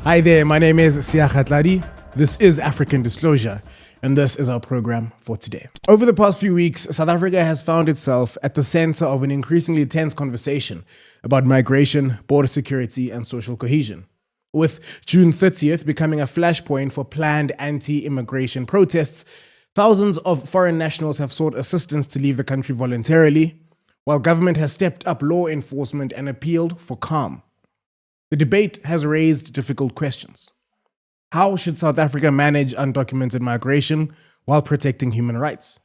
Hi there, my name is Seakga Tladi. This is African Disclosure, and this is our program for today. Over the past few weeks, South Africa has found itself at the center of an increasingly tense conversation about migration, border security, and social cohesion. With June 30th becoming a flashpoint for planned anti-immigration protests, thousands of foreign nationals have sought assistance to leave the country voluntarily, while government has stepped up law enforcement and appealed for calm. The debate has raised difficult questions. How should South Africa manage undocumented migration while protecting human rights?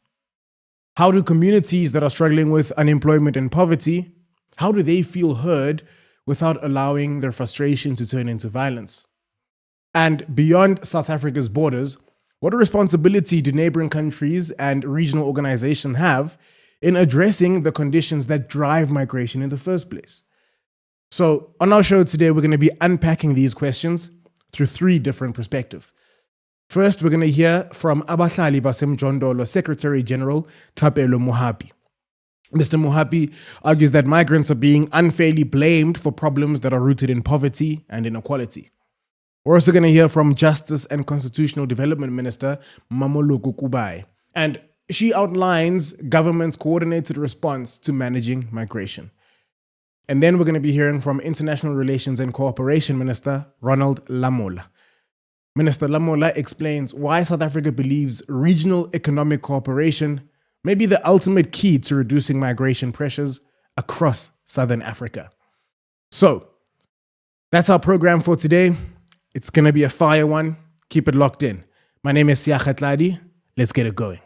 How do communities that are struggling with unemployment and poverty, how do they feel heard without allowing their frustration to turn into violence? And beyond South Africa's borders, what responsibility do neighboring countries and regional organizations have in addressing the conditions that drive migration in the first place? So on our show today, we're going to be unpacking these questions through three different perspectives. First, we're going to hear from Abahlali Basemjondolo Secretary General Thapelo Mohapi. Mr. Mohapi argues that migrants are being unfairly blamed for problems that are rooted in poverty and inequality. We're also going to hear from Justice and Constitutional Development Minister Mamoloko Kubai, and she outlines government's coordinated response to managing migration. And then we're going to be hearing from International Relations and Cooperation Minister Ronald Lamola. Minister Lamola explains why South Africa believes regional economic cooperation may be the ultimate key to reducing migration pressures across Southern Africa. So, that's our program for today. It's going to be a fire one. Keep it locked in. My name is Seakga Tladi. Let's get it going.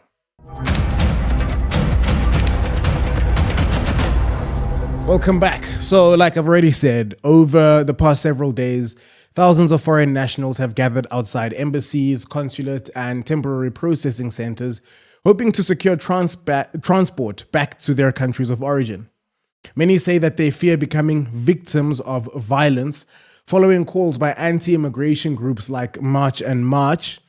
Welcome back. So, like I've already said, over the past several days, thousands of foreign nationals have gathered outside embassies, consulate, and temporary processing centers, hoping to secure transport back to their countries of origin. Many say that they fear becoming victims of violence following calls by anti-immigration groups like March and March.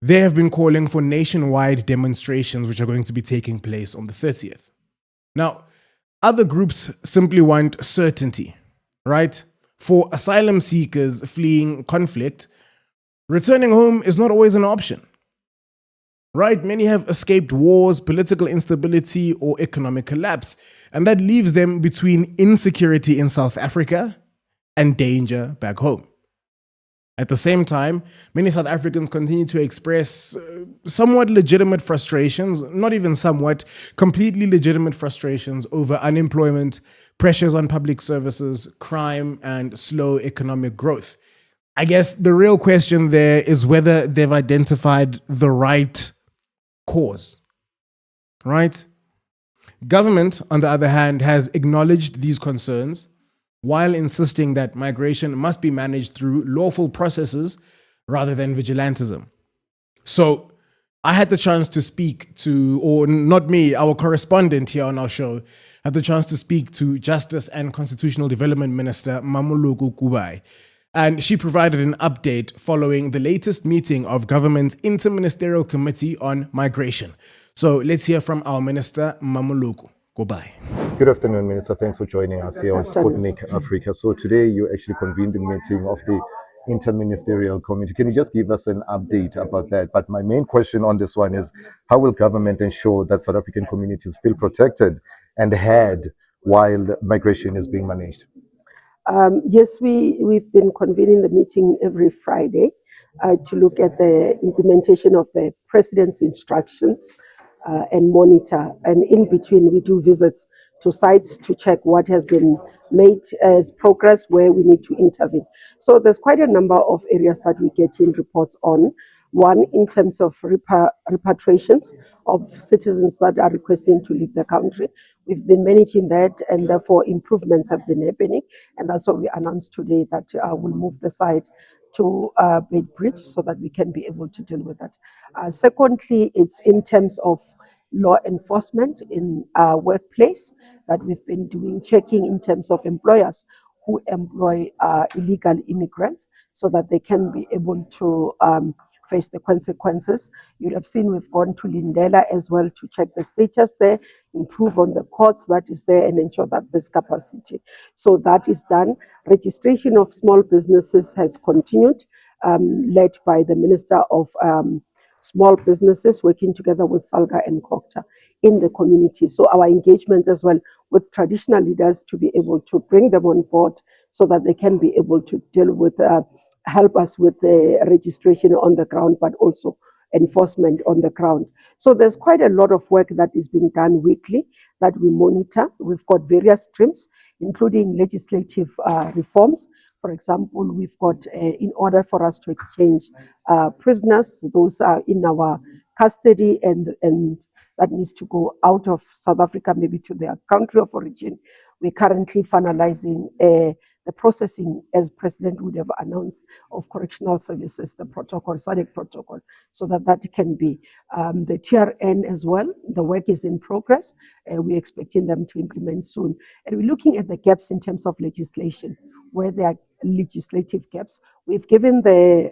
They have been calling for nationwide demonstrations, which are going to be taking place on the 30th. Now, other groups simply want certainty, right? For asylum seekers fleeing conflict, returning home is not always an option, right? Many have escaped wars, political instability, or economic collapse, and that leaves them between insecurity in South Africa and danger back home. At the same time, many South Africans continue to express somewhat legitimate frustrations, not even somewhat, completely legitimate frustrations over unemployment, pressures on public services, crime, and slow economic growth. I guess the real question there is whether they've identified the right cause, right? Government, on the other hand, has acknowledged these concerns while insisting that migration must be managed through lawful processes rather than vigilantism. So I had the chance to speak to, or not me, our correspondent here on our show, had the chance to speak to Justice and Constitutional Development Minister Mamoloko Kubai. And she provided an update following the latest meeting of government's Interministerial Committee on Migration. So let's hear from our Minister Mamoloko Kubai. Good afternoon, Minister. Thanks for joining us here on Sputnik Africa. So today you actually convened the meeting of the Interministerial Committee. Can you just give us an update about that? But my main question on this one is, how will government ensure that South African communities feel protected and heard while migration is being managed? Yes, we've been convening the meeting every Friday to look at the implementation of the President's instructions and monitor. And in between, we do visits to sites to check what has been made as progress, where we need to intervene. So there's quite a number of areas that we get in reports on. One, in terms of repatriations of citizens that are requesting to leave the country. We've been managing that, and therefore improvements have been happening. And that's what we announced today, that we'll move the site to Beitbridge so that we can be able to deal with that. Secondly, it's in terms of law enforcement in our workplace that we've been doing, checking in terms of employers who employ illegal immigrants so that they can be able to face the consequences. You'll have seen we've gone to Lindela as well to check the status there, improve on the courts that is there, and ensure that there's capacity. So that is done. Registration of small businesses has continued, led by the Minister of Small Businesses, working together with Seakga and Kokta in the community. So our engagement as well with traditional leaders to be able to bring them on board so that they can be able to deal with, help us with the registration on the ground, but also enforcement on the ground. So there's quite a lot of work that is being done weekly that we monitor. We've got various streams, including legislative reforms. For example, we've got, in order for us to exchange prisoners, those are in our custody and that needs to go out of South Africa, maybe to their country of origin. We're currently finalizing the processing, as President would have announced, of correctional services, the protocol, SADC protocol, so that that can be. The TRN as well, the work is in progress. We're expecting them to implement soon. And we're looking at the gaps in terms of legislation, where there are legislative gaps. We've given the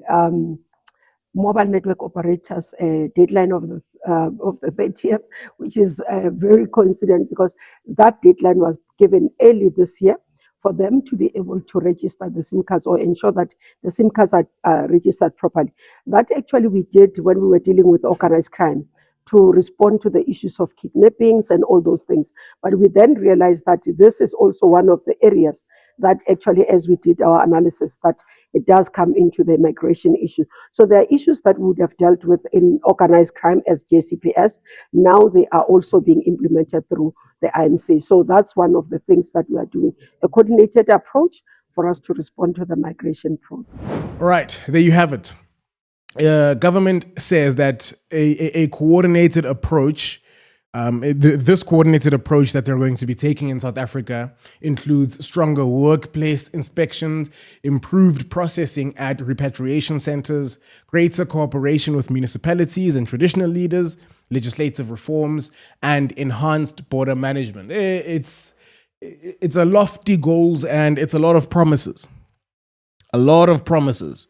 mobile network operators a deadline of the 30th, which is very coincident because that deadline was given early this year for them to be able to register the SIM cards or ensure that the SIM cards are registered properly. That actually we did when we were dealing with organized crime to respond to the issues of kidnappings and all those things. But we then realized that this is also one of the areas that actually, as we did our analysis, that it does come into the migration issue. So there are issues that we would have dealt with in organized crime as JCPS. Now they are also being implemented through the IMC. So that's one of the things that we are doing, a coordinated approach for us to respond to the migration problem. All right, there you have it. Government says that a coordinated approach, this coordinated approach that they're going to be taking in South Africa includes stronger workplace inspections, improved processing at repatriation centers, greater cooperation with municipalities and traditional leaders, legislative reforms, and enhanced border management. It's a lofty goals and it's a lot of promises. A lot of promises.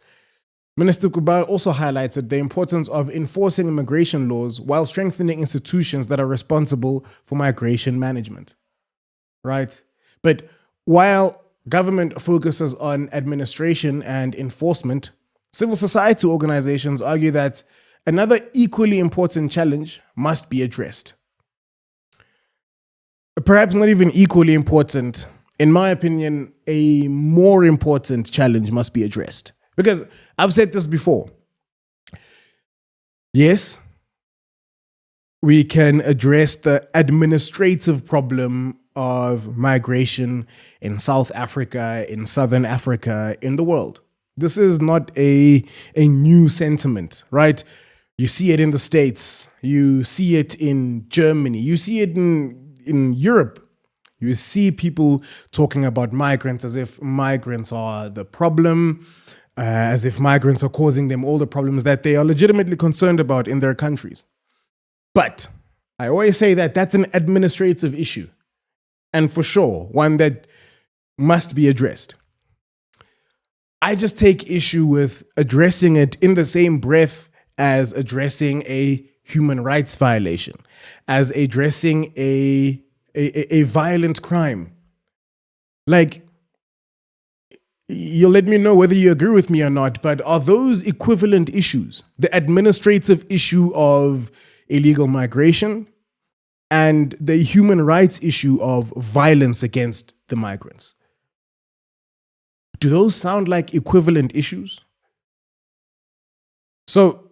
Minister Kuba also highlighted the importance of enforcing immigration laws while strengthening institutions that are responsible for migration management. Right? But while government focuses on administration and enforcement, civil society organizations argue that another equally important challenge must be addressed. Perhaps not even equally important. In my opinion, a more important challenge must be addressed. Because I've said this before. Yes, we can address the administrative problem of migration in South Africa, in Southern Africa, in the world. This is not a new sentiment, right? You see it in the States. You see it in Germany. You see it in Europe. You see people talking about migrants as if migrants are the problem, as if migrants are causing them all the problems that they are legitimately concerned about in their countries. But I always say that that's an administrative issue, and for sure, one that must be addressed. I just take issue with addressing it in the same breath as addressing a human rights violation, as addressing a violent crime. Like, you'll let me know whether you agree with me or not, but are those equivalent issues? The administrative issue of illegal migration and the human rights issue of violence against the migrants. Do those sound like equivalent issues? So,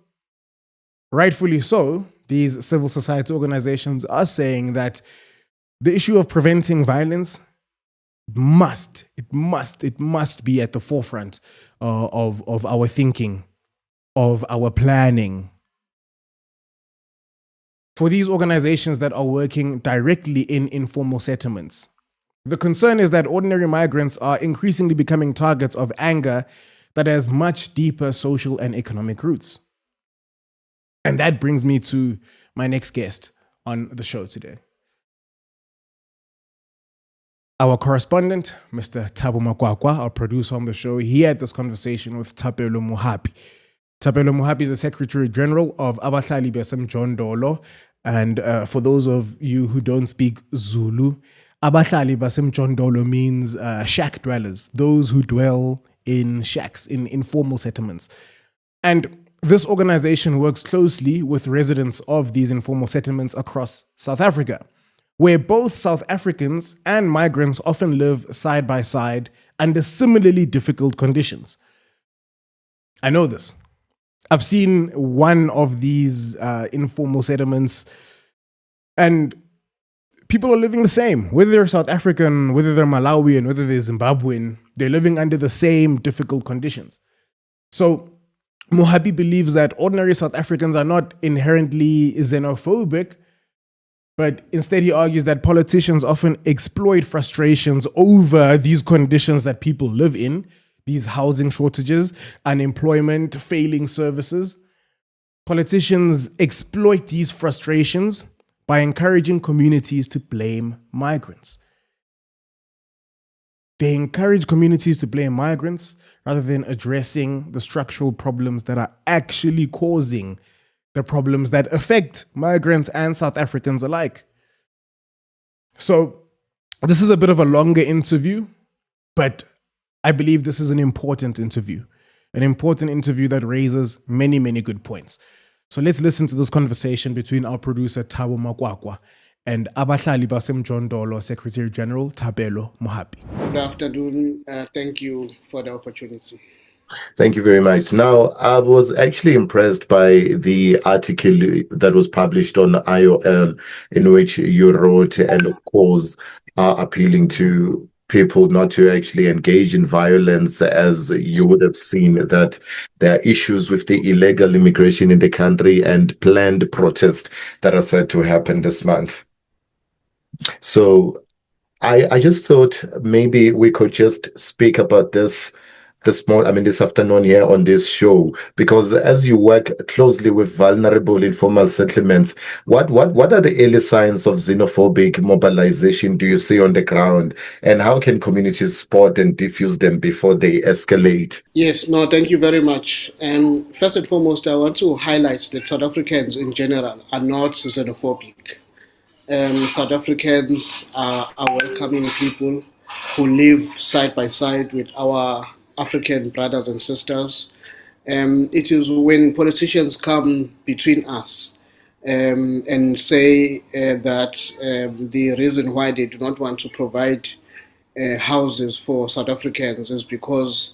rightfully so, these civil society organizations are saying that the issue of preventing violence must be at the forefront of our thinking, of our planning. For these organizations that are working directly in informal settlements, the concern is that ordinary migrants are increasingly becoming targets of anger that has much deeper social and economic roots. And that brings me to my next guest on the show today. Our correspondent, Mr. Thabo Makwakwa, our producer on the show, he had this conversation with Thapelo Mohapi. Thapelo Mohapi is the Secretary General of Abahlali Basemjondolo. And for those of you who don't speak Zulu, Abahlali Basemjondolo means shack dwellers, those who dwell in shacks, in informal settlements. And this organization works closely with residents of these informal settlements across South Africa, where both South Africans and migrants often live side by side under similarly difficult conditions. I know this. I've seen one of these informal settlements, and people are living the same. Whether they're South African, whether they're Malawian, whether they're Zimbabwean, they're living under the same difficult conditions. So Mohapi believes that ordinary South Africans are not inherently xenophobic, but instead he argues that politicians often exploit frustrations over these conditions that people live in, these housing shortages, unemployment, failing services. Politicians exploit these frustrations by encouraging communities to blame migrants. They encourage communities to blame migrants rather than addressing the structural problems that are actually causing the problems that affect migrants and South Africans alike. So this is a bit of a longer interview, but I believe this is an important interview that raises many, many good points. So let's listen to this conversation between our producer Thabo Makwakwa and Abahlali Basemjondolo Secretary General Thapelo Mohapi. Good afternoon. Thank you for the opportunity. Thank you very much. Now, I was actually impressed by the article that was published on IOL, in which you wrote, and of course, are appealing to people not to actually engage in violence, as you would have seen that there are issues with the illegal immigration in the country and planned protests that are said to happen this month. So I just thought maybe we could just speak about this afternoon here on this show, because as you work closely with vulnerable informal settlements, what are the early signs of xenophobic mobilization do you see on the ground, and how can communities spot and diffuse them before they escalate? Yes, no, thank you very much. First and foremost, I want to highlight that South Africans in general are not xenophobic. South Africans are welcoming people who live side by side with our African brothers and sisters. It is when politicians come between us and say that the reason why they do not want to provide houses for South Africans is because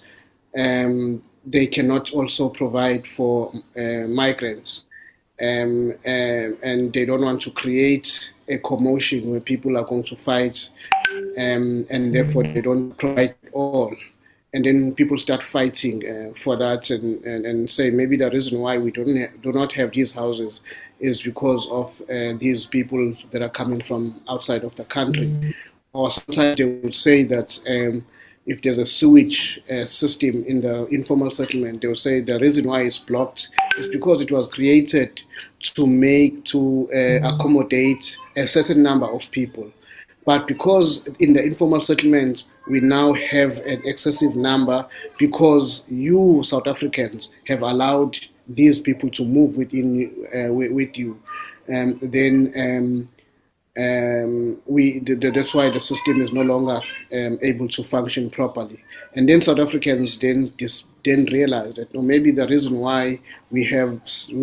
they cannot also provide for migrants. And they don't want to create a commotion where people are going to fight, and therefore they don't provide all. And then people start fighting for that, and say maybe the reason why we do not have these houses is because of these people that are coming from outside of the country. Or sometimes they would say that if there's a sewage system in the informal settlement, they will say the reason why it's blocked is because it was created to accommodate a certain number of people. But because in the informal settlement we now have an excessive number, because you South Africans have allowed these people to move with you, that's why the system is no longer able to function properly. And then South Africans then realize that maybe the reason why we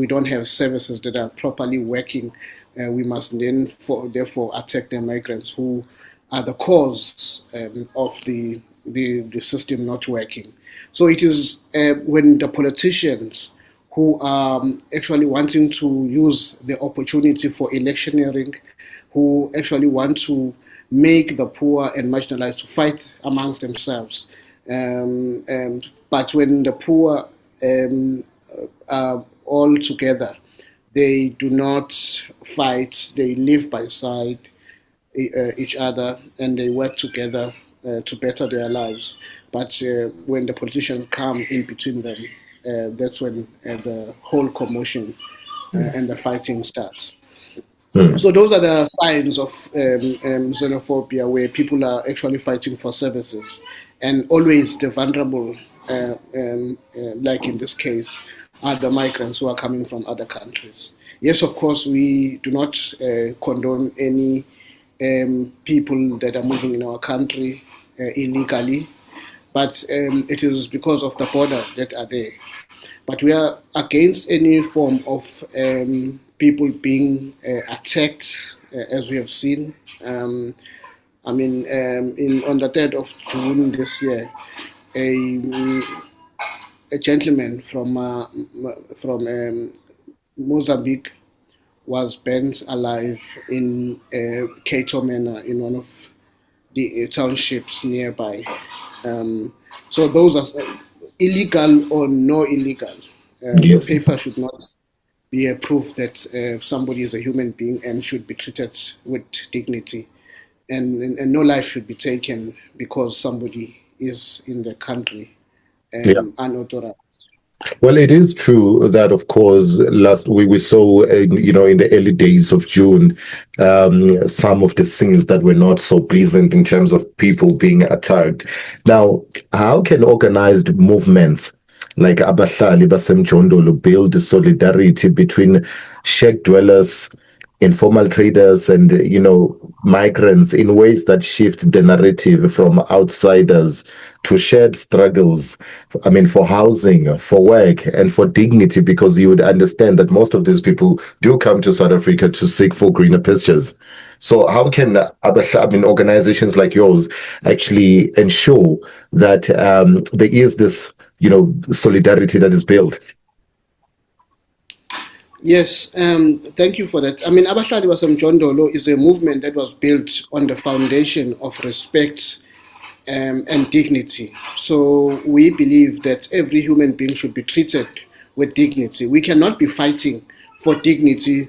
don't have services that are properly working, we must then therefore attack the migrants who are the cause of the system not working. So it is when the politicians who are actually wanting to use the opportunity for electioneering, who actually want to make the poor and marginalized to fight amongst themselves. But when the poor are all together, they do not fight, they live by side each other, and they work together to better their lives. But when the politicians come in between them, that's when the whole commotion and the fighting starts. So those are the signs of xenophobia, where people are actually fighting for services, and always the vulnerable, like in this case, are the migrants who are coming from other countries. Yes, of course, we do not condone any people that are moving in our country illegally, but it is because of the borders that are there. But we are against any form of people being attacked, as we have seen. I mean, on the 3rd of June this year, a, a gentleman from Mozambique was burnt alive in Cato Manor in one of the townships nearby. So those are illegal or no illegal. The Yes. paper should not be a proof that somebody is a human being and should be treated with dignity. And no life should be taken because somebody is in the country Yeah. unauthorized. Well, it is true that, of course, last we saw, in the early days of June, some of the scenes that were not so pleasant in terms of people being attacked. Now, how can organized movements like Abahlali Basemjondolo build solidarity between shack dwellers, informal traders, and migrants in ways that shift the narrative from outsiders to shared struggles? I mean, for housing, for work, and for dignity, because you would understand that most of these people do come to South Africa to seek for greener pastures. So how can organizations like yours actually ensure that there is this solidarity that is built? Yes, thank you for that. I mean, Abahlali Basemjondolo is a movement that was built on the foundation of respect and dignity. So we believe that every human being should be treated with dignity. We cannot be fighting for dignity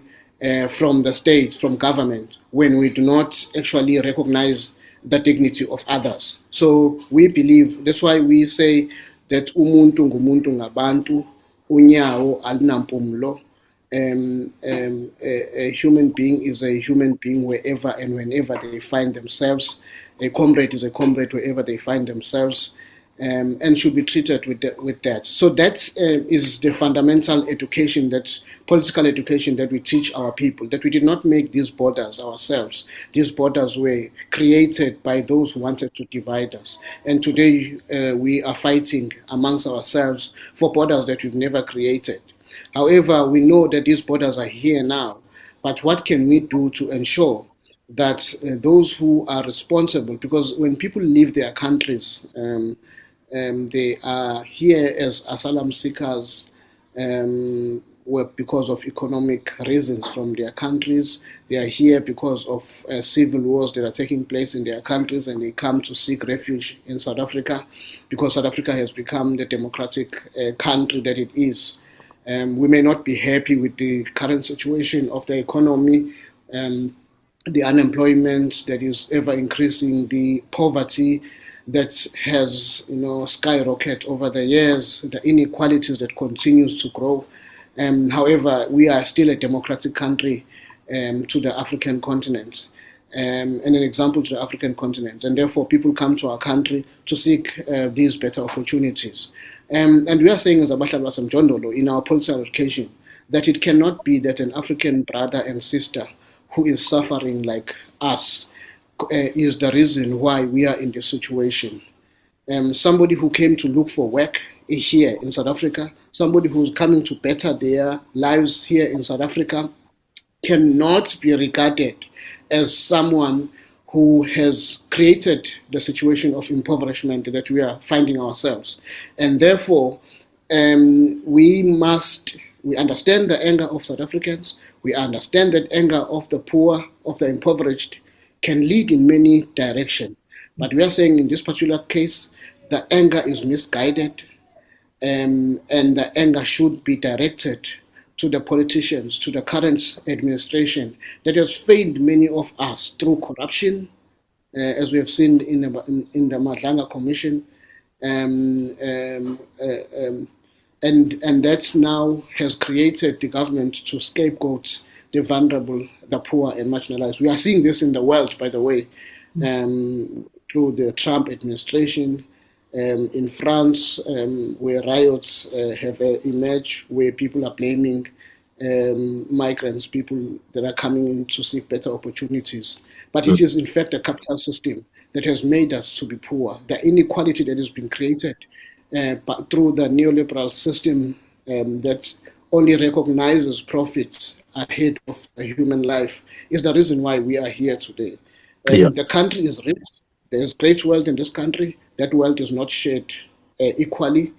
from the state, from government, when we do not actually recognize the dignity of others. So we believe, that's why we say that umuntu ngumuntu ngabantu, unyawo alinampumlo. A human being is a human being wherever and whenever they find themselves. A comrade is a comrade wherever they find themselves, and should be treated with that. So that is the fundamental education, that political education that we teach our people, that we did not make these borders ourselves. These borders were created by those who wanted to divide us. And today we are fighting amongst ourselves for borders that we've never created. However, we know that these borders are here now, but what can we do to ensure that those who are responsible, because when people leave their countries, they are here as asylum seekers because of economic reasons from their countries. They are here because of civil wars that are taking place in their countries, and they come to seek refuge in South Africa because South Africa has become the democratic country that it is. We may not be happy with the current situation of the economy, the unemployment that is ever increasing, the poverty that has skyrocketed over the years, the inequalities that continues to grow. However, we are still a democratic country to the African continent. And an example to the African continent, and therefore people come to our country to seek these better opportunities. And we are saying as Abahlali Basemjondolo in our political education that it cannot be that an African brother and sister who is suffering like us is the reason why we are in this situation. Somebody who came to look for work here in South Africa, somebody who's coming to better their lives here in South Africa, cannot be regarded as someone who has created the situation of impoverishment that we are finding ourselves. And therefore, we understand the anger of South Africans, we understand that anger of the poor, of the impoverished, can lead in many directions. But we are saying in this particular case, the anger is misguided, and the anger should be directed to the politicians, to the current administration that has failed many of us through corruption, as we have seen in the Madlanga Commission, and that now has created the government to scapegoat the vulnerable, the poor, and marginalized. We are seeing this in the world, by the way, through the Trump administration. In France, where riots have emerged, where people are blaming migrants, people that are coming in to seek better opportunities. But it is in fact a capital system that has made us to be poor. The inequality that has been created through the neoliberal system that only recognizes profits ahead of a human life is the reason why we are here today. Yeah. The country is rich. There's great wealth in this country. That wealth is not shared equally.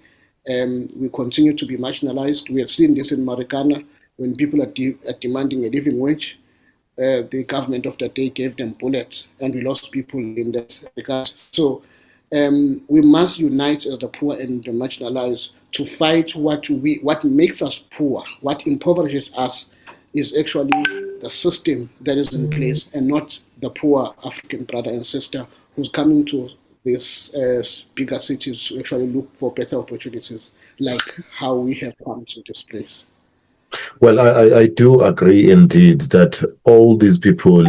We continue to be marginalized. We have seen this in Marikana when people are demanding a living wage. The government of that day gave them bullets, and we lost people in that regard. So we must unite as the poor and the marginalized to fight what makes us poor, what impoverishes us is actually the system that is in place and not the poor African brother and sister who's coming to these bigger cities to actually look for better opportunities, like how we have come to this place. Well, I do agree indeed that all these people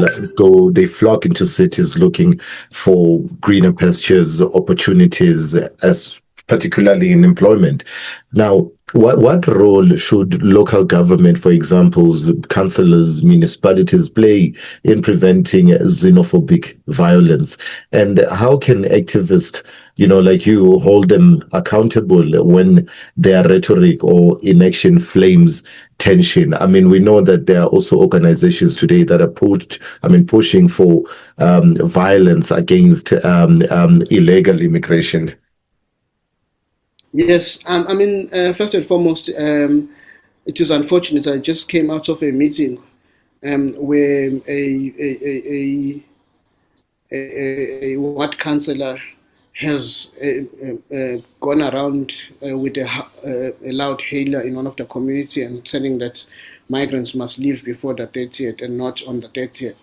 they flock into cities looking for greener pastures, opportunities, as particularly in employment. Now, what role should local government, for example, councillors, municipalities play in preventing xenophobic violence? And how can activists, like you, hold them accountable when their rhetoric or inaction flames tension? I mean, we know that there are also organizations today that are pushing for violence against illegal immigration. Yes, first and foremost, it is unfortunate. I just came out of a meeting where a ward councillor has gone around with a loud hailer in one of the community and telling that migrants must leave before the 30th and not on the 30th.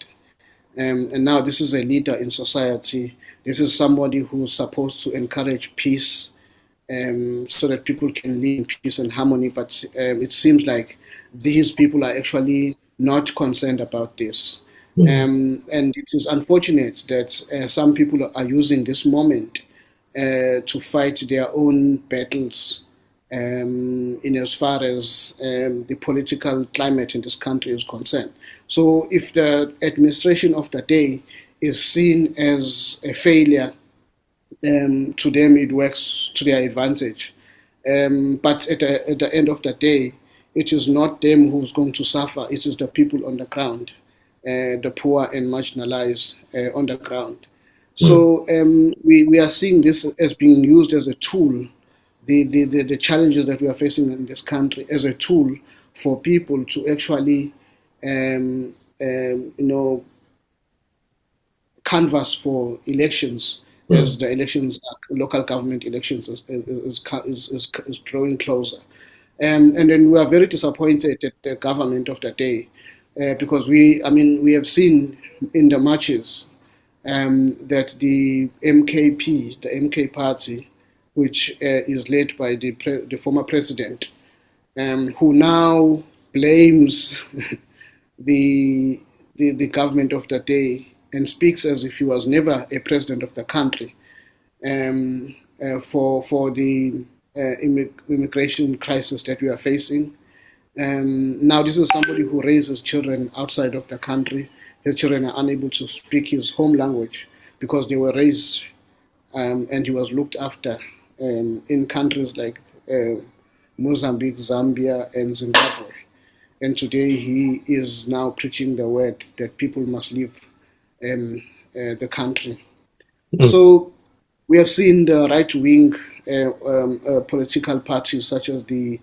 And now this is a leader in society. This is somebody who's supposed to encourage peace so that people can live in peace and harmony. But it seems like these people are actually not concerned about this. And it is unfortunate that some people are using this moment to fight their own battles in as far as the political climate in this country is concerned. So if the administration of the day is seen as a failure, to them it works to their advantage. But at the end of the day, it is not them who's going to suffer, it is the people on the ground, the poor and marginalized on the ground. So we are seeing this as being used as a tool, the challenges that we are facing in this country as a tool for people to actually, canvas for elections as the elections, local government elections, is drawing closer. And then we are very disappointed at the government of the day because we have seen in the marches that the MKP, the MK party, which is led by the former president, who now blames the government of the day and speaks as if he was never a president of the country for the immigration crisis that we are facing. Now, this is somebody who raises children outside of the country. His children are unable to speak his home language because they were raised and he was looked after in countries like Mozambique, Zambia, and Zimbabwe. And today he is now preaching the word that people must leave the country. So we have seen the right-wing political parties such as the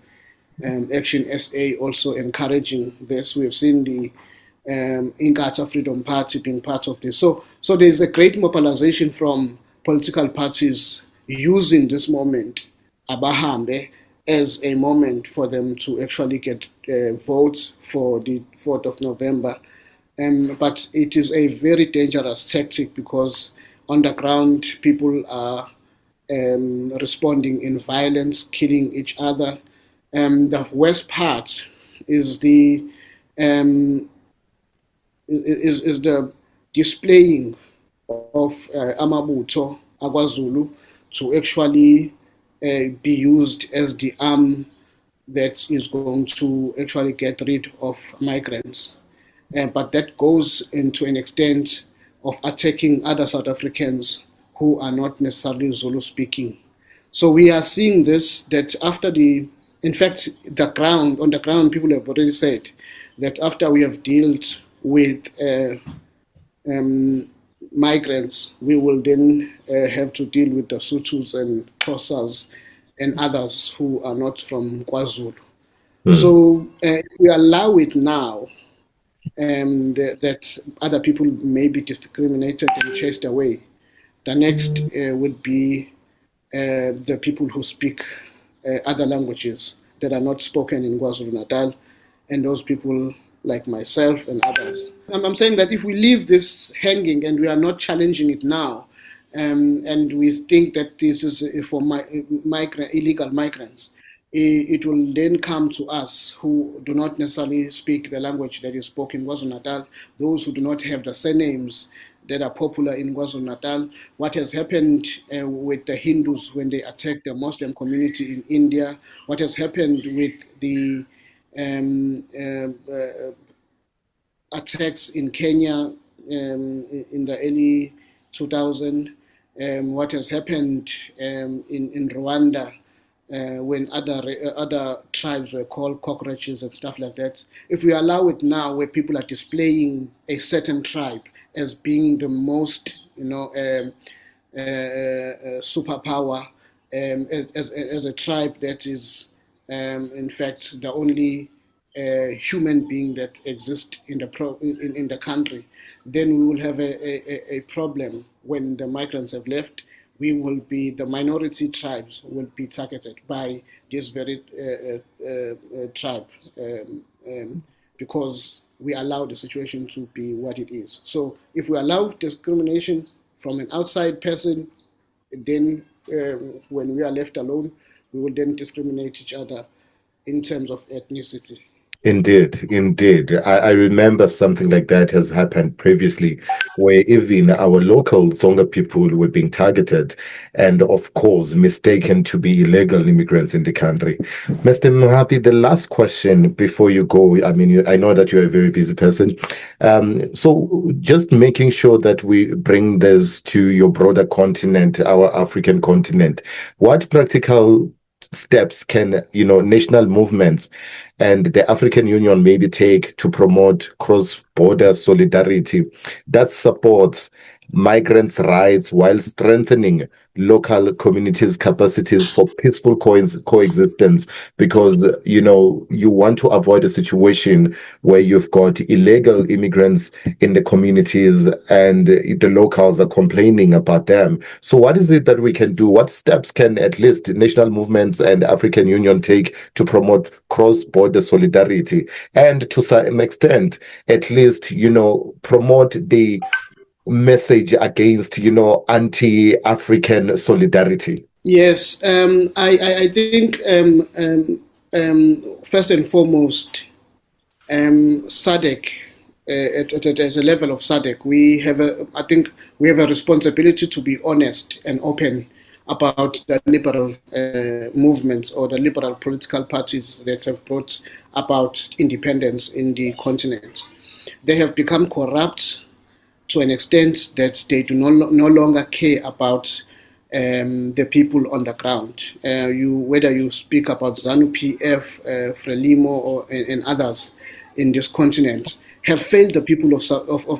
Action SA also encouraging this. We have seen the Inkatha Freedom Party being part of this. So there's a great mobilization from political parties using this moment, Abahambe, as a moment for them to actually get votes for the 4th of November. But it is a very dangerous tactic because on the ground people are responding in violence, killing each other. The worst part is the displaying of Amabuto, AkwaZulu, to actually be used as the arm that is going to actually get rid of migrants. But that goes into an extent of attacking other South Africans who are not necessarily Zulu speaking. So we are seeing this, that after in fact, on the ground, people have already said that after we have dealt with migrants, we will then have to deal with the Sutus and Xhosas and others who are not from KwaZulu. So if we allow it now, that other people may be discriminated and chased away, the next would be the people who speak other languages that are not spoken in KwaZulu-Natal, and those people like myself and others. I'm saying that if we leave this hanging and we are not challenging it now, and we think that this is for illegal migrants, it will then come to us who do not necessarily speak the language that is spoken in KwaZulu-Natal, those who do not have the surnames that are popular in KwaZulu-Natal. What has happened with the Hindus when they attacked the Muslim community in India, what has happened with the attacks in Kenya in the early 2000s, what has happened in Rwanda when other tribes were called cockroaches and stuff like that. If we allow it now, where people are displaying a certain tribe as being the most, superpower, as a tribe that is, in fact, the only human being that exists in the country, then we will have a problem when the migrants have left. The minority tribes will be targeted by this very tribe because we allow the situation to be what it is. So if we allow discrimination from an outside person, then when we are left alone, we will then discriminate each other in terms of ethnicity. Indeed. I remember something like that has happened previously, where even our local Tsonga people were being targeted and, of course, mistaken to be illegal immigrants in the country. Mr. Mohapi, the last question before you go, I mean, I know that you're a very busy person. So just making sure that we bring this to your broader continent, our African continent, what practical steps can national movements and the African Union maybe take to promote cross-border solidarity that supports migrants' rights while strengthening local communities' capacities for peaceful coexistence? Because you want to avoid a situation where you've got illegal immigrants in the communities and the locals are complaining about them. So what is it that we can do? What steps can at least national movements and African Union take to promote cross-border solidarity and to some extent at least promote the message against anti-African solidarity? Yes, I think first and foremost, SADC, at a level of SADC, I think we have a responsibility to be honest and open about the liberal movements or the liberal political parties that have brought about independence in the continent. They have become corrupt to an extent that they do no longer care about the people on the ground. Whether you speak about ZANU-PF, Frelimo, and others in this continent, have failed the people of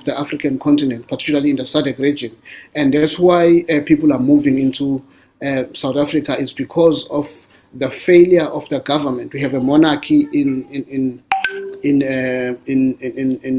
the African continent, particularly in the SADC region. And that's why people are moving into South Africa, is because of the failure of the government. We have a monarchy in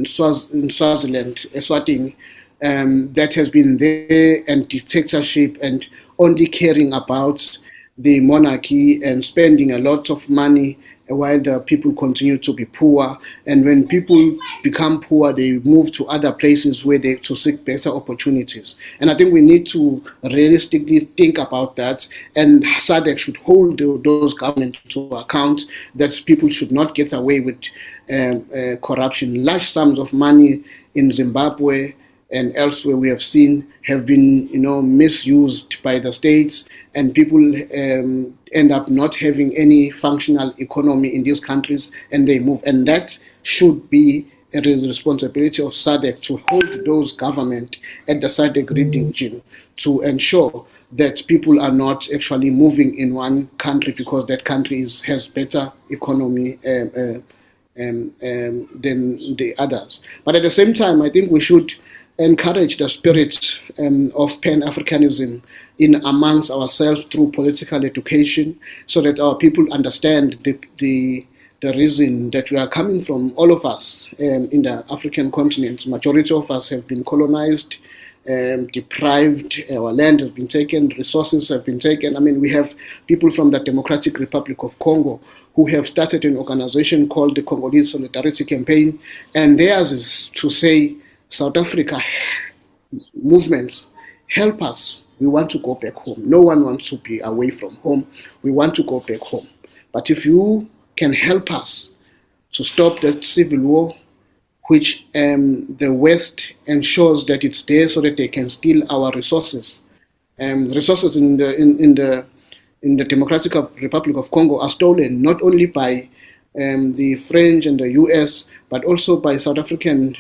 Swaziland, Eswatini, that has been there, and dictatorship, and only caring about the monarchy and spending a lot of money while the people continue to be poor. And when people become poor, they move to other places to seek better opportunities. And I think we need to realistically think about that, and SADC should hold those governments to account, that people should not get away with corruption. Large sums of money in Zimbabwe and elsewhere we have seen have been, misused by the states, and people end up not having any functional economy in these countries, and they move. And that should be a responsibility of SADC to hold those government at the SADC region to ensure that people are not actually moving in one country because that country has better economy than the others. But at the same time, I think we should encourage the spirit of Pan-Africanism in amongst ourselves through political education, so that our people understand the reason that we are coming from. All of us in the African continent, majority of us have been colonized, deprived, our land has been taken, resources have been taken. I mean, we have people from the Democratic Republic of Congo who have started an organization called the Congolese Solidarity Campaign, and theirs is to say, South Africa movements, help us. We want to go back home. No one wants to be away from home. We want to go back home. But if you can help us to stop that civil war, which the West ensures that it's there so that they can steal our resources. Resources in the Democratic Republic of Congo are stolen not only by the French and the US, but also by South African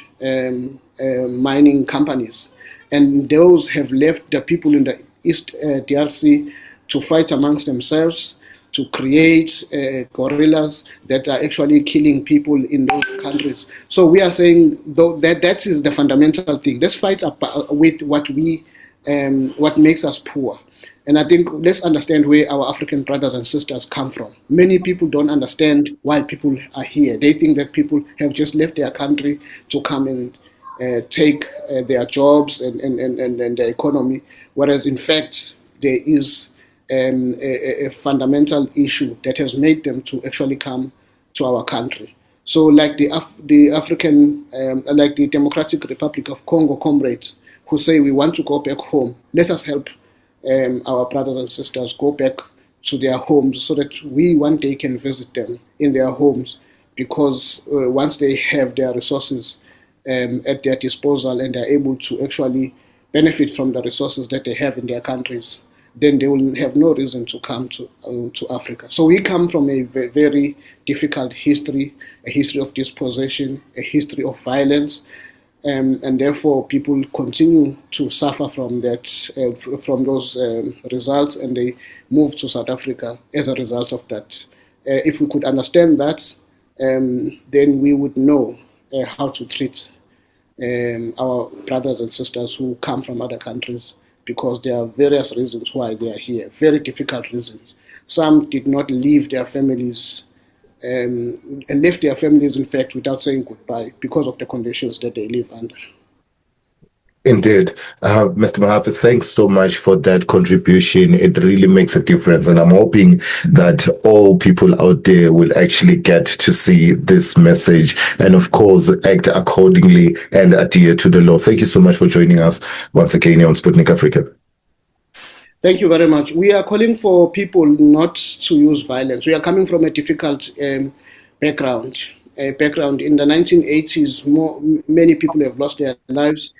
mining companies. And those have left the people in the East DRC to fight amongst themselves, to create guerrillas that are actually killing people in those countries. So we are saying, though, that is the fundamental thing. Let's fight with what makes us poor. And I think let's understand where our African brothers and sisters come from. Many people don't understand why people are here. They think that people have just left their country to come and take their jobs and their economy, whereas in fact there is a fundamental issue that has made them to actually come to our country. So, like the African, like the Democratic Republic of Congo comrades who say we want to go back home, let us help our brothers and sisters go back to their homes so that we one day can visit them in their homes, because once they have their resources at their disposal and they're able to actually benefit from the resources that they have in their countries, then they will have no reason to come to Africa. So we come from a very difficult history, a history of dispossession, a history of violence, and therefore people continue to suffer from that, from those results, and they move to South Africa as a result of that. If we could understand that, then we would know how to treat our brothers and sisters who come from other countries, because there are various reasons why they are here, very difficult reasons. Some did not leave their families, and left their families, in fact, without saying goodbye because of the conditions that they live under. Indeed. Mr. Mahape, thanks so much for that contribution. It really makes a difference. And I'm hoping that all people out there will actually get to see this message and, of course, act accordingly and adhere to the law. Thank you so much for joining us once again on Sputnik Africa. Thank you very much. We are calling for people not to use violence. We are coming from a difficult background. In the 1980s, many people have lost their lives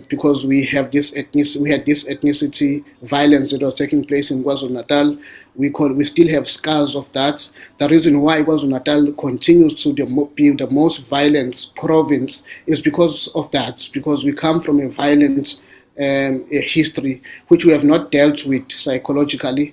because we had this ethnicity violence that was taking place in KwaZulu-Natal. We still have scars of that. The reason why KwaZulu-Natal continues to be the most violent province is because of that, because we come from a violent a history which we have not dealt with psychologically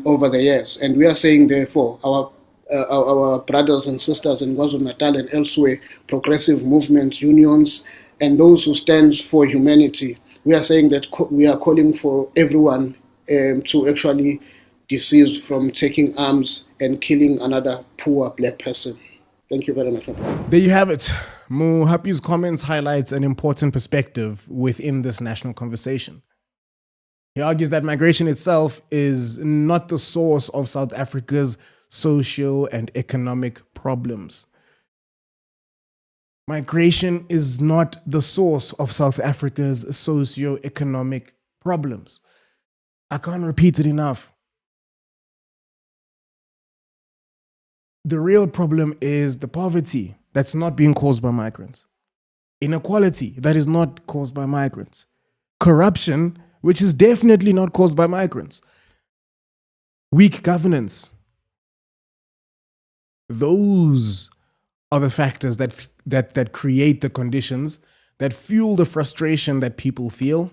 over the years. And we are saying, therefore, our brothers and sisters in KwaZulu-Natal and elsewhere, progressive movements, unions, and those who stand for humanity, we are saying that we are calling for everyone to actually desist from taking arms and killing another poor black person. Thank you very much. There you have it. Mohapi's comments highlights an important perspective within this national conversation. He argues that migration itself is not the source of South Africa's socio and economic problems. Migration is not the source of South Africa's socio-economic problems. I can't repeat it enough. The real problem is the poverty that's not being caused by migrants. inequality that is not caused by migrants, corruption, which is definitely not caused by migrants, weak governance. Those are the factors that create the conditions that fuel the frustration that people feel.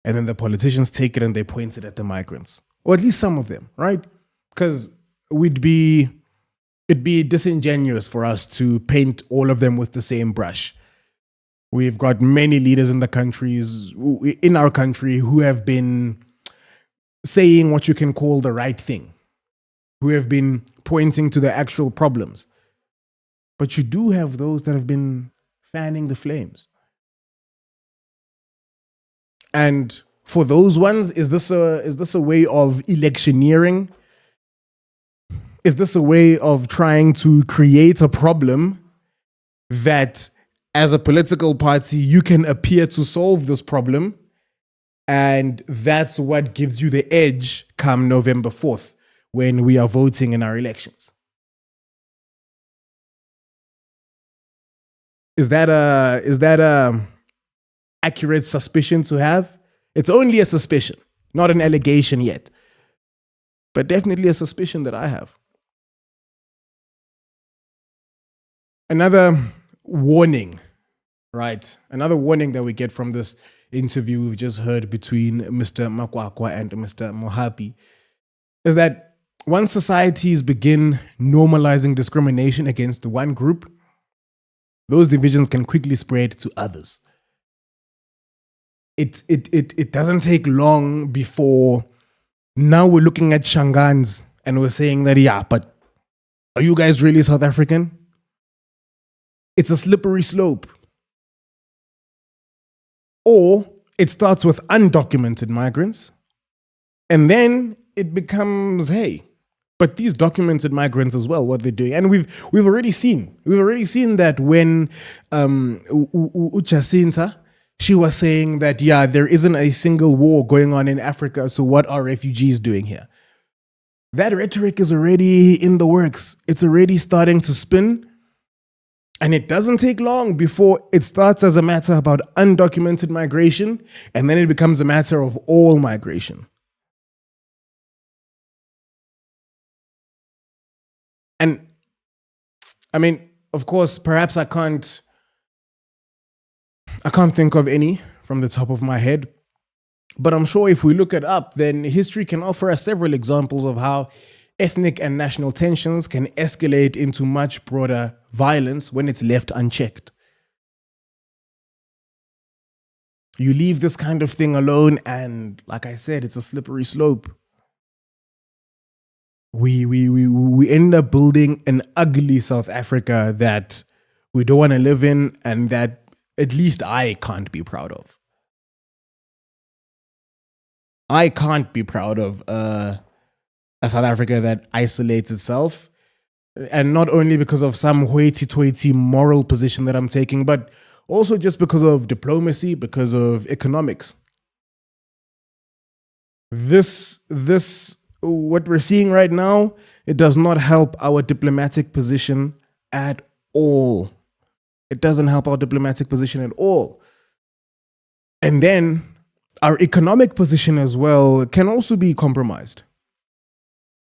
And then the politicians take it and they point it at the migrants, or at least some of them, right? Because it'd be disingenuous for us to paint all of them with the same brush. We've got many leaders in our country who have been saying what you can call the right thing, who have been pointing to the actual problems. But you do have those that have been fanning the flames. And for those ones, is this a way of electioneering? Is this a way of trying to create a problem that, as a political party, you can appear to solve this problem, and that's what gives you the edge come November 4th when we are voting in our elections? Is that a accurate suspicion to have? It's only a suspicion, not an allegation yet, but definitely a suspicion that I have. Another warning, right? Another warning that we get from this interview we've just heard between Mr. Makwakwa and Mr. Mohapi is that once societies begin normalizing discrimination against one group, those divisions can quickly spread to others. It doesn't take long before now we're looking at Shangans and we're saying that, yeah, but are you guys really South African? It's a slippery slope. Or it starts with undocumented migrants, and then it becomes, hey, but these documented migrants as well, what they're doing. And we've already seen that when Jacinta, she was saying that, yeah, there isn't a single war going on in Africa, so what are refugees doing here? That rhetoric is already in the works. It's already starting to spin. And it doesn't take long before it starts as a matter about undocumented migration, and then it becomes a matter of all migration. And I mean, of course, perhaps I can't think of any from the top of my head, but I'm sure if we look it up, then history can offer us several examples of how ethnic and national tensions can escalate into much broader violence when it's left unchecked. You leave this kind of thing alone, and like I said, it's a slippery slope. We end up building an ugly South Africa that we don't want to live in, and that at least I can't be proud of. I can't be proud of a South Africa that isolates itself, and not only because of some hoity-toity moral position that I'm taking, but also just because of diplomacy, because of economics. This what we're seeing right now, it does not help our diplomatic position at all. It doesn't help our diplomatic position at all. And then our economic position as well can also be compromised.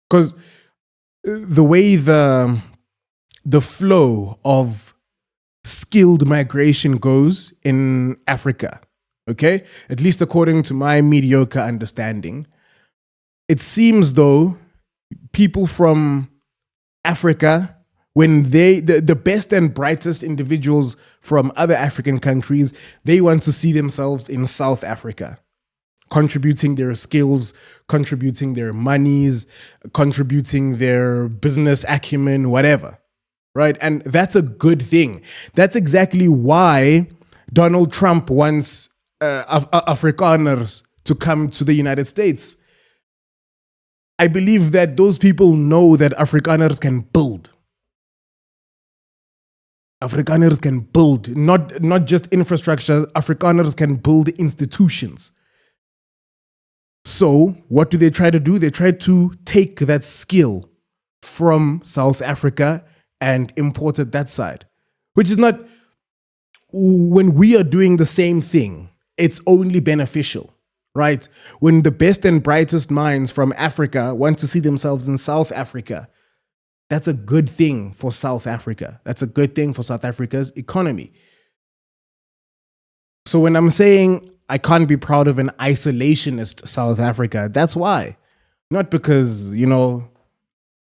Because the way the flow of skilled migration goes in Africa, okay, at least according to my mediocre understanding, it seems though people from Africa, when the best and brightest individuals from other African countries, they want to see themselves in South Africa, contributing their skills, contributing their monies, contributing their business acumen, whatever, right? And that's a good thing. That's exactly why Donald Trump wants Afrikaners to come to the United States. I believe that those people know that Afrikaners can build. Afrikaners can build, not just infrastructure. Afrikaners can build institutions. So what do they try to do? They try to take that skill from South Africa and import it that side, which is not when we are doing the same thing, it's only beneficial, right? When the best and brightest minds from Africa want to see themselves in South Africa, that's a good thing for South Africa. That's a good thing for South Africa's economy. So when I'm saying I can't be proud of an isolationist South Africa, that's why. Not because,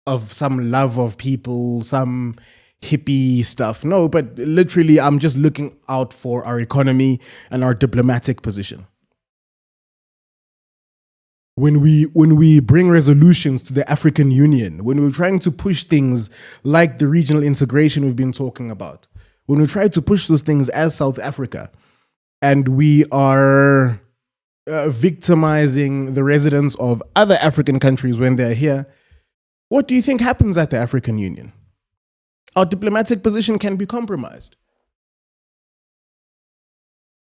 of some love of people, some hippie stuff. No, but literally, I'm just looking out for our economy and our diplomatic position. When we bring resolutions to the African Union, when we're trying to push things like the regional integration we've been talking about, when we try to push those things as South Africa, and we are victimizing the residents of other African countries when they're here, what do you think happens at the African Union? Our diplomatic position can be compromised.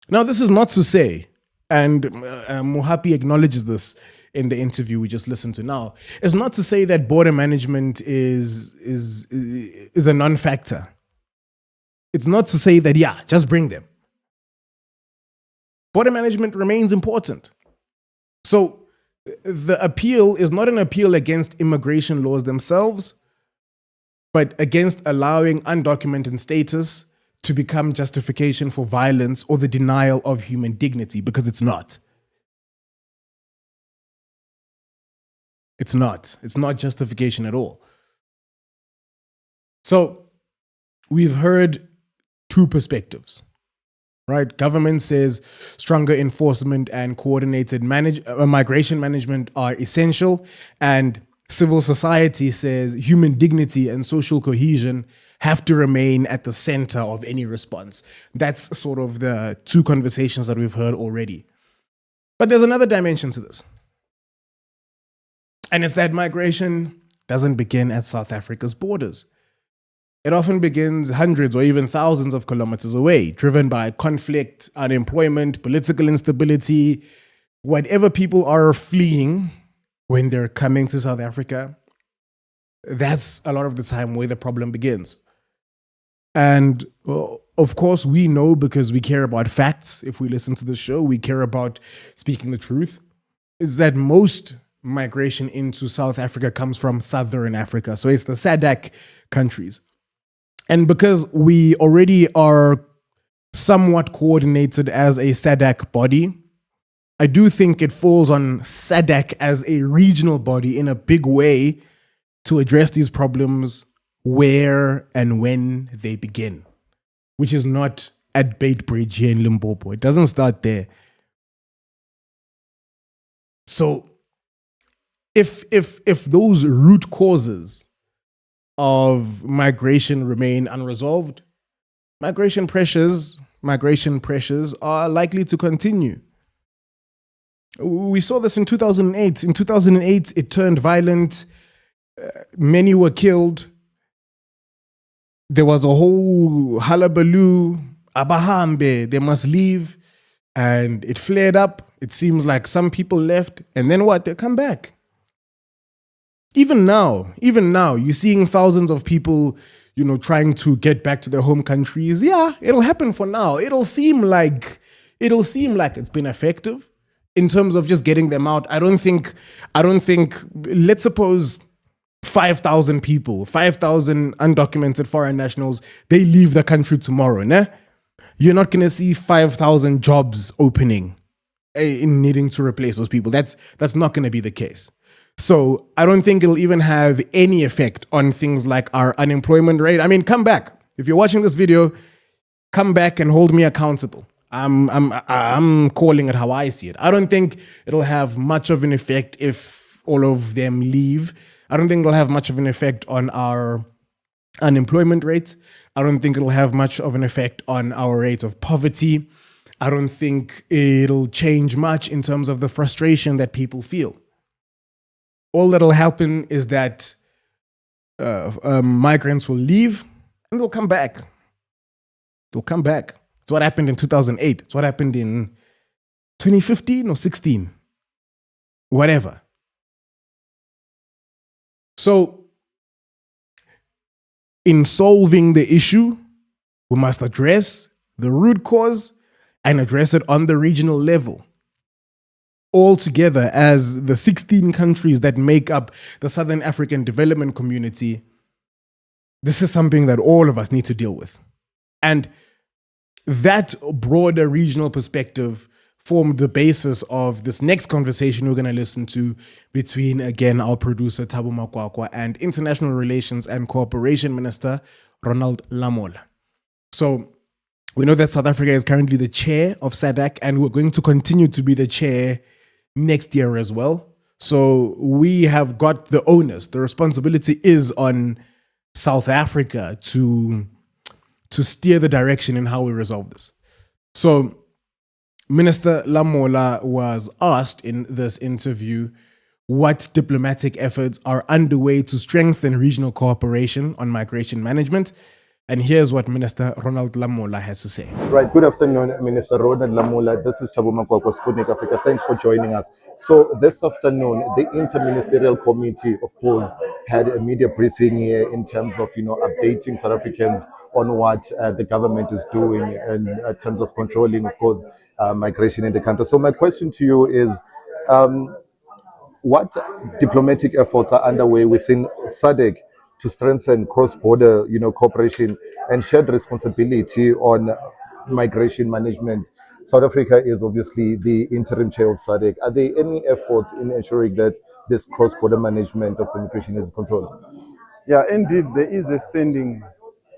Now, this is not to say, and Mohapi acknowledges this in the interview we just listened to now, it's not to say that border management is a non-factor. It's not to say that, just bring them. Border management remains important. So the appeal is not an appeal against immigration laws themselves, but against allowing undocumented status to become justification for violence or the denial of human dignity, because it's not. It's not. It's not justification at all. So we've heard two perspectives, right? Government says stronger enforcement and coordinated migration management are essential, and civil society says human dignity and social cohesion have to remain at the center of any response. That's sort of the two conversations that we've heard already. But there's another dimension to this. And it's that migration doesn't begin at South Africa's borders. It often begins hundreds or even thousands of kilometers away, driven by conflict, unemployment, political instability, whatever people are fleeing when they're coming to South Africa. That's a lot of the time where the problem begins. And of course, we know, because we care about facts. If we listen to the show, we care about speaking the truth, is that most migration into South Africa comes from Southern Africa. So it's the SADC countries. And because we already are somewhat coordinated as a SADC body, I do think it falls on SADC as a regional body in a big way to address these problems where and when they begin, which is not at Beitbridge here in Limpopo. It doesn't start there. So if those root causes of migration remain unresolved, migration pressures are likely to continue. We saw this in 2008. In 2008, it turned violent. Many were killed. There was a whole hullabaloo, abahambe, they must leave. And it flared up. It seems like some people left. And then what? They come back. Even now, you're seeing thousands of people, trying to get back to their home countries. Yeah, it'll happen for now. It'll seem like it's been effective in terms of just getting them out. I don't think, let's suppose 5,000 people, 5,000 undocumented foreign nationals, they leave the country tomorrow, ne? You're not going to see 5,000 jobs opening in needing to replace those people. That's not going to be the case. So I don't think it'll even have any effect on things like our unemployment rate. I mean, come back. If you're watching this video, come back and hold me accountable. I'm calling it how I see it. I don't think it'll have much of an effect if all of them leave. I don't think it'll have much of an effect on our unemployment rate. I don't think it'll have much of an effect on our rate of poverty. I don't think it'll change much in terms of the frustration that people feel. All that'll happen is that migrants will leave and they'll come back. They'll come back. It's what happened in 2008. It's what happened in 2015 or 16. Whatever. So, in solving the issue, we must address the root cause, and address it on the regional level. All together as the 16 countries that make up the Southern African Development Community, this is something that all of us need to deal with. And that broader regional perspective formed the basis of this next conversation we're going to listen to between, again, our producer Thabo Makwakwa and International Relations and Cooperation Minister Ronald Lamola. So we know that South Africa is currently the chair of SADC, and we're going to continue to be the chair next year as well. So we have got the onus, the responsibility is on South Africa to steer the direction in how we resolve this. So Minister Lamola was asked in this interview what diplomatic efforts are underway to strengthen regional cooperation on migration management. And here's what Minister Ronald Lamola has to say. Right. Good afternoon, Minister Ronald Lamola. This is Thabo Makwakwa, Sputnik Africa. Thanks for joining us. So this afternoon, the Interministerial Committee, of course, had a media briefing here in terms of, updating South Africans on what the government is doing in terms of controlling, of course, migration in the country. So my question to you is, what diplomatic efforts are underway within SADC to strengthen cross-border, cooperation and shared responsibility on migration management? South Africa is obviously the interim chair of SADC. Are there any efforts in ensuring that this cross-border management of immigration is controlled? Yeah, indeed, there is a standing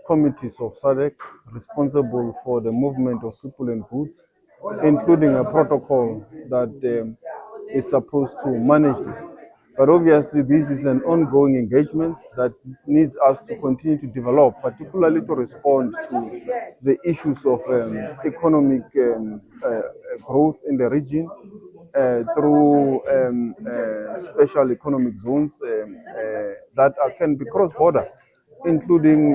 committees of SADC responsible for the movement of people and goods, including a protocol that is supposed to manage this. But obviously, this is an ongoing engagement that needs us to continue to develop, particularly to respond to the issues of economic growth in the region through special economic zones that can be cross-border, including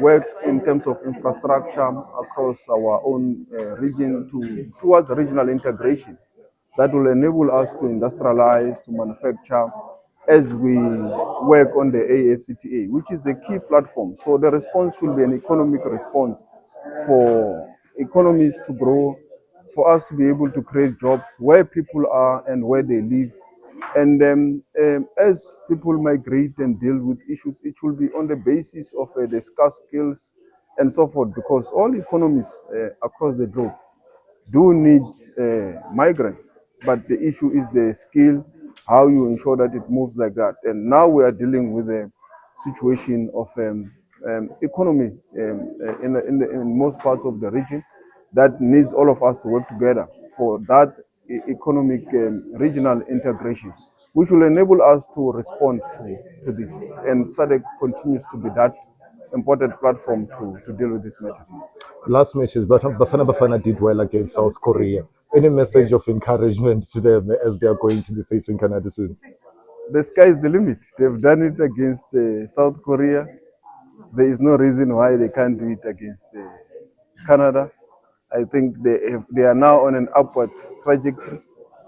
work in terms of infrastructure across our own region towards regional integration that will enable us to industrialize, to manufacture, as we work on the AFCTA, which is a key platform. So the response should be an economic response for economies to grow, for us to be able to create jobs where people are and where they live. And as people migrate and deal with issues, it will be on the basis of the scarce skills and so forth, because all economies across the globe do need migrants. But the issue is the skill, how you ensure that it moves like that. And now we are dealing with a situation of economy in most parts of the region that needs all of us to work together for that economic regional integration, which will enable us to respond to this. And SADC continues to be that important platform to deal with this matter. Last matches, but Bafana did well against South Korea. Any message of encouragement to them as they are going to be facing Canada soon? The sky is the limit. They've done it against South Korea. There is no reason why they can't do it against Canada. I think they are now on an upward trajectory.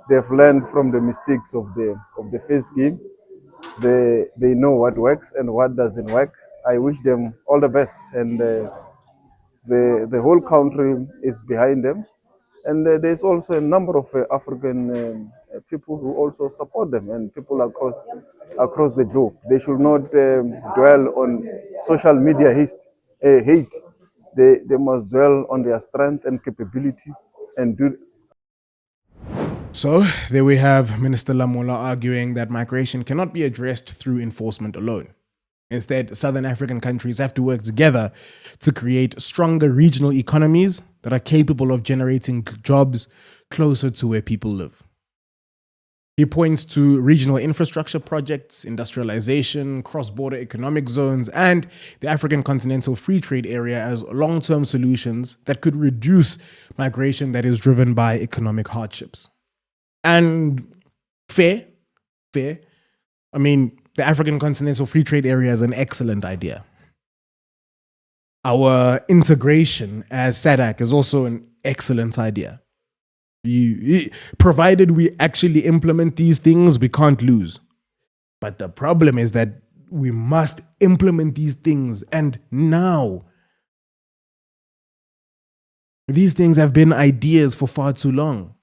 They've learned from the mistakes of the first game. They know what works and what doesn't work. I wish them all the best, and the whole country is behind them. And there's also a number of African people who also support them, and people across the globe. They should not dwell on social media hate. They must dwell on their strength and capability and do. So there we have Minister Lamola arguing that migration cannot be addressed through enforcement alone. Instead, Southern African countries have to work together to create stronger regional economies that are capable of generating jobs closer to where people live. He points to regional infrastructure projects, industrialization, cross-border economic zones, and the African Continental Free Trade Area as long-term solutions that could reduce migration that is driven by economic hardships. And fair. I mean, the African Continental Free Trade Area is an excellent idea. Our integration as SADC is also an excellent idea. Provided we actually implement these things, we can't lose. But the problem is that we must implement these things, and now. These things have been ideas for far too long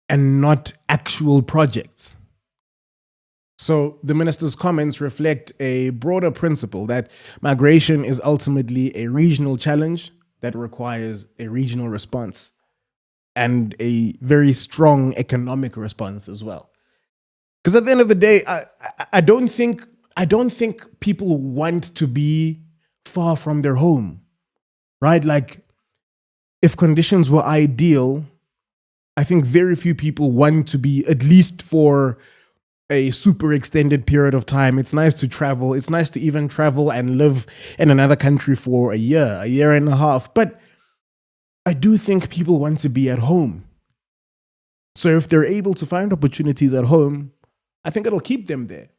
and not actual projects. So the minister's comments reflect a broader principle that migration is ultimately a regional challenge that requires a regional response and a very strong economic response as well. Because at the end of the day, I don't think people want to be far from their home, right? Like, if conditions were ideal, I think very few people want to be, at least for a super extended period of time. It's nice to travel. It's nice to even travel and live in another country for a year and a half. But I do think people want to be at home. So if they're able to find opportunities at home, I think it'll keep them there.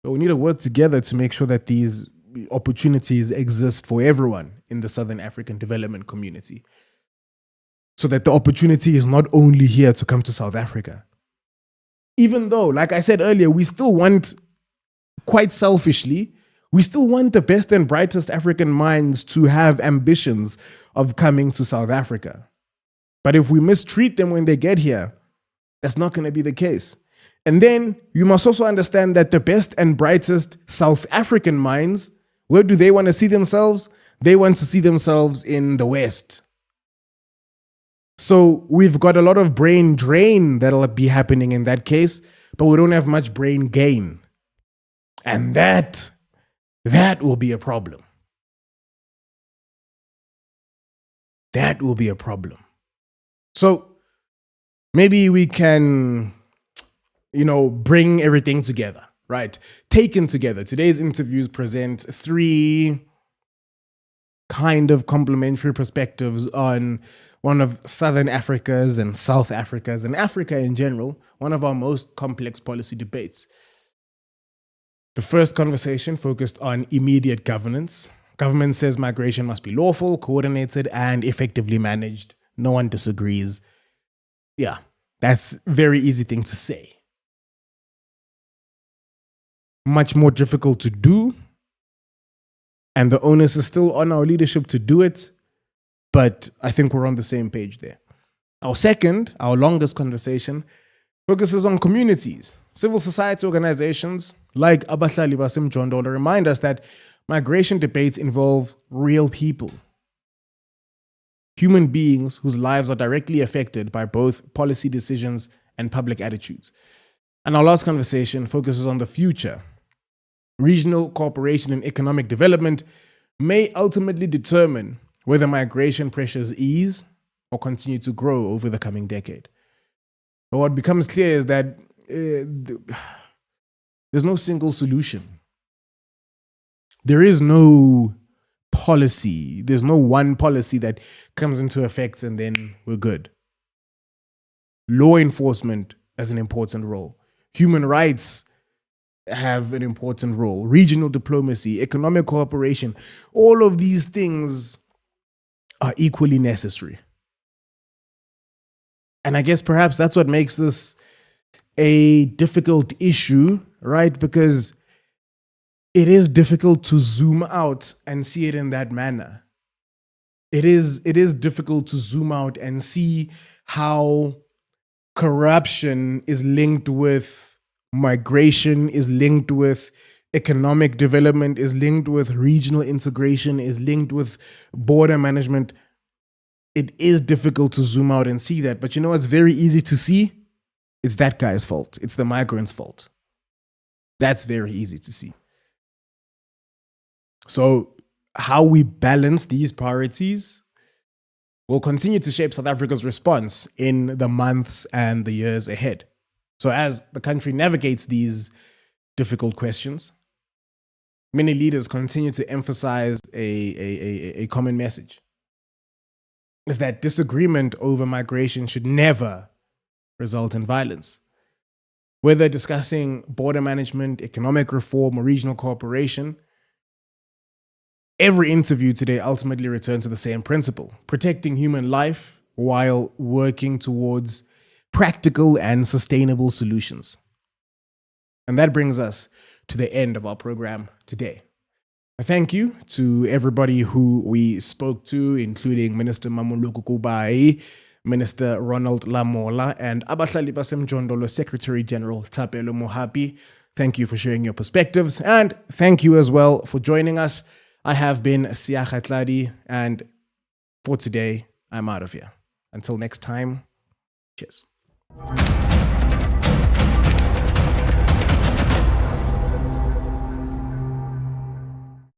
But we need to work together to make sure that these opportunities exist for everyone in the Southern African development community. So that the opportunity is not only here to come to South Africa. Even though, like I said earlier, we still want, quite selfishly, we still want the best and brightest African minds to have ambitions of coming to South Africa. But if we mistreat them when they get here, that's not going to be the case. And then you must also understand that the best and brightest South African minds, where do they want to see themselves? They want to see themselves in the West. So we've got a lot of brain drain that'll be happening in that case, but we don't have much brain gain. And that will be a problem. That will be a problem. So maybe we can, bring everything together, right? Taken together. Today's interviews present three kind of complementary perspectives on one of Southern Africa's and South Africa's and Africa in general, one of our most complex policy debates. The first conversation focused on immediate governance. Government says migration must be lawful, coordinated, and effectively managed. No one disagrees. Yeah, that's a very easy thing to say. Much more difficult to do. And the onus is still on our leadership to do it. But I think we're on the same page there. Our longest conversation, focuses on communities. Civil society organizations like Abahlali Basemjondolo remind us that migration debates involve real people. Human beings whose lives are directly affected by both policy decisions and public attitudes. And our last conversation focuses on the future. Regional cooperation and economic development may ultimately determine whether migration pressures ease or continue to grow over the coming decade. But what becomes clear is that there's no single solution. There is no policy. There's no one policy that comes into effect and then we're good. Law enforcement has an important role. Human rights have an important role. Regional diplomacy, economic cooperation, all of these things are equally necessary. And I guess perhaps that's what makes this a difficult issue, right? Because it is difficult to zoom out and see it in that manner. It is difficult to zoom out and see how corruption is linked with migration, is linked with economic development, is linked with regional integration, is linked with border management. It is difficult to zoom out and see that. But you know what's very easy to see? It's that guy's fault. It's the migrant's fault. That's very easy to see. So how we balance these priorities will continue to shape South Africa's response in the months and the years ahead. So as the country navigates these difficult questions, many leaders continue to emphasize a common message. Is that disagreement over migration should never result in violence. Whether discussing border management, economic reform, or regional cooperation, every interview today ultimately returns to the same principle: protecting human life while working towards practical and sustainable solutions. And that brings us to the end of our program today. Thank you to everybody who we spoke to, including Minister Mamuluku Kubai, Minister Ronald Lamola, and Abahlali Basemjondolo Secretary General Tapelo Mohapi. Thank you for sharing your perspectives, and thank you as well for joining us. I have been Seakga Tladi, and for today, I'm out of here. Until next time, cheers.